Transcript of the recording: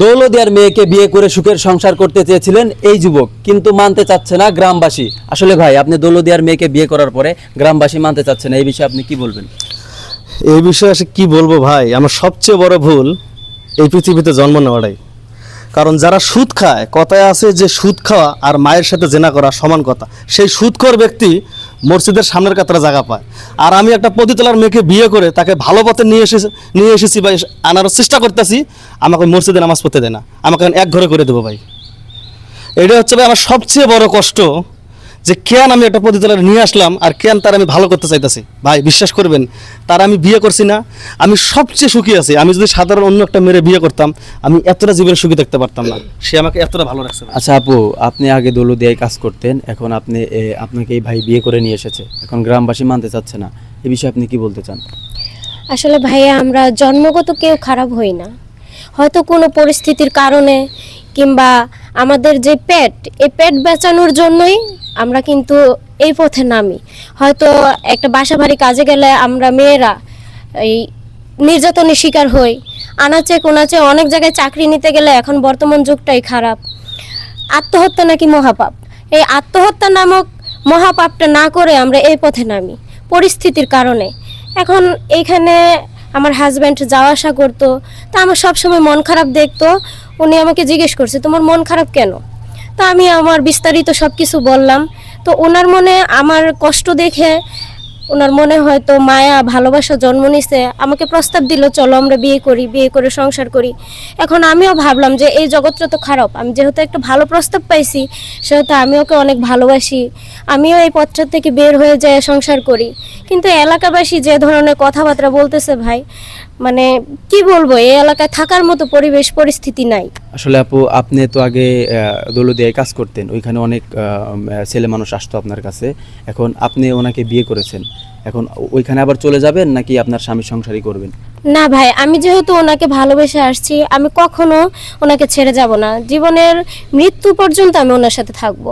দৌলতদিয়ার মেয়েকে বিয়ে করে সুখের সংসার করতে চেয়েছিলেন এই যুবক, কিন্তু মানতে চাচ্ছে না গ্রামবাসী। আসলে ভাই, আপনি দৌলতদিয়ার মেয়েকে বিয়ে করার পরে গ্রামবাসী মানতে চাচ্ছে না, এই বিষয়ে আপনি কি বলবেন? এই বিষয়ে আসলে কি বলবো ভাই, আমার সবচেয়ে বড় ভুল এই পৃথিবীতে জন্ম নেওয়াটাই। কারণ যারা সুদ খায়, কথায় আছে যে সুদ খাওয়া আর মায়ের সাথে জেনা করা সমান কথা। সেই সুদখোর ব্যক্তি মসজিদের সামনের কাতারে জায়গা পায়, আর আমি একটা পতিতলার মেয়েকে বিয়ে করে তাকে ভালো পথে নিয়ে এসেছি বা আনার চেষ্টা করতেছি, আমাকে মসজিদে নামাজ পড়তে দেয় না, আমাকে এক ঘরে করে দেবো ভাই। এটা হচ্ছে ভাই আমার সবচেয়ে বড় কষ্ট, যে কেন আমি একটা পতিতলায় নিয়ে আসলাম আর কেন তার আমি ভালো করতে চাইতেছি। ভাই বিশ্বাস করবেন, তার আমি বিয়ে করছি না, আমি সবচেয়ে সুখী আছি। আমি যদি সাধারণ অন্য একটা মেয়ের বিয়ে করতাম, আমি এতটা জীবনে সুখী থাকতে পারতাম না। সে আমাকে এতটা ভালো রাখছে ভাই। আচ্ছা আপু, আপনি আগে দৌলতদিয়ায় কাজ করতেন, এখন আপনি আপনাকে এই ভাই বিয়ে করে নিয়ে এসেছে, এখন গ্রামবাসী মানতে চাচ্ছে না, এই বিষয়ে আপনি কি বলতে চান? আসলে ভাইয়া, আমরা জন্মগত কেউ খারাপ হই না, হয়তো কোনো পরিস্থিতির কারণে কিংবা আমাদের যে পেট, এই পেট বাঁচানোর জন্যই আমরা কিন্তু এই পথে নামি। হয়তো একটা বাসা বাড়ি কাজে গেলে আমরা মেয়েরা এই নির্যাতনের শিকার হই, আনাচে কোনাচে অনেক জায়গায় চাকরি নিতে গেলে এখন বর্তমান যুগটাই খারাপ। আত্মহত্যা নাকি মহাপাপ, এই আত্মহত্যা নামক মহাপাপটা না করে আমরা এই পথে নামি পরিস্থিতির কারণে। এখন এইখানে আমার হাজব্যান্ড যাওয়া আসা করতো, তা আমার সবসময় মন খারাপ দেখতো। উনি আমাকে জিজ্ঞেস করছে, তোমার মন খারাপ কেন? তো আমি আমার বিস্তারিত সব কিছু বললাম। তো ওনার মনে আমার কষ্ট দেখে, ওনার মনে হয়তো মায়া ভালোবাসা জন্ম নিছে, আমাকে প্রস্তাব দিল, চলো আমরা বিয়ে করি, বিয়ে করে সংসার করি। এখন আমিও ভাবলাম যে এই জগৎটা তো খারাপ, আমি যেহেতু একটা ভালো প্রস্তাব পাইছি, সেহেতু আমি ওকে অনেক ভালোবাসি, আমিও এই পথটা থেকে বের হয়ে যায় সংসার করি। কিন্তু এলাকাবাসী যে ধরনের কথাবার্তা বলতেছে ভাই, মানে কি বলবো, এই এলাকায় থাকার মতো পরিবেশ পরিস্থিতি নাই। আসলে আপু, আপনি তো আগে দৌলতদিয়ায় কাজ করতেন, ওইখানে অনেক ছেলে মানুষ আসতো আপনার কাছে, এখন আপনি ওনাকে বিয়ে করেছেন, এখন ওইখানে আবার চলে যাবেন নাকি আপনার স্বামী সংসারই করবেন? না ভাই, আমি যেহেতু ওনাকে ভালোবেসে আসছি, আমি কখনো ওনাকে ছেড়ে যাব না, জীবনের মৃত্যু পর্যন্ত আমি ওনার সাথে থাকবো।